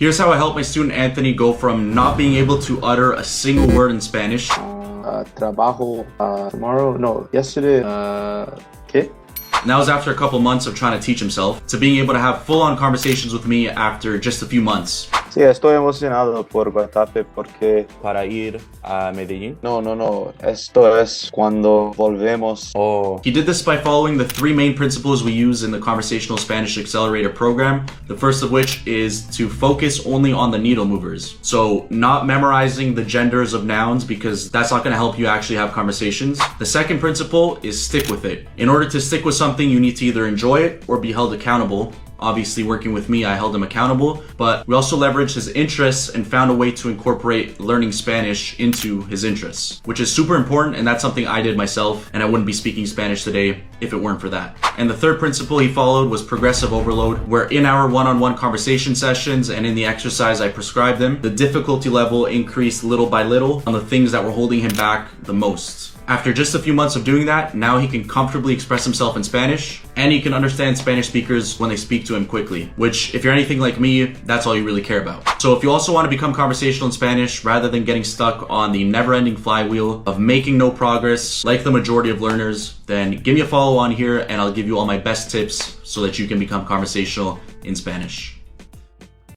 Here's how I helped my student Anthony go from not being able to utter a single word in Spanish. Trabajo, tomorrow, no, yesterday, ¿qué? And that was after a couple months of trying to teach himself, to being able to have full-on conversations with me after just a few months. Sí, estoy emocionado por WhatsApp porque para ir a Medellín. No, esto es cuando volvemos. He did this by following the 3 main principles we use in the Conversational Spanish Accelerator program. The first of which is to focus only on the needle movers. So not memorizing the genders of nouns, because that's not going to help you actually have conversations. The second principle is stick with it. In order to stick with something, you need to either enjoy it or be held accountable. Obviously, working with me, I held him accountable, but we also leveraged his interests and found a way to incorporate learning Spanish into his interests, which is super important, and that's something I did myself, and I wouldn't be speaking Spanish today if it weren't for that. And the third principle he followed was progressive overload, where in our one-on-one conversation sessions and in the exercise I prescribed him, the difficulty level increased little by little on the things that were holding him back the most. After just a few months of doing that, now he can comfortably express himself in Spanish, and he can understand Spanish speakers when they speak to him quickly, which, if you're anything like me, that's all you really care about. So if you also want to become conversational in Spanish, rather than getting stuck on the never-ending flywheel of making no progress, like the majority of learners, then give me a follow on here, and I'll give you all my best tips so that you can become conversational in Spanish.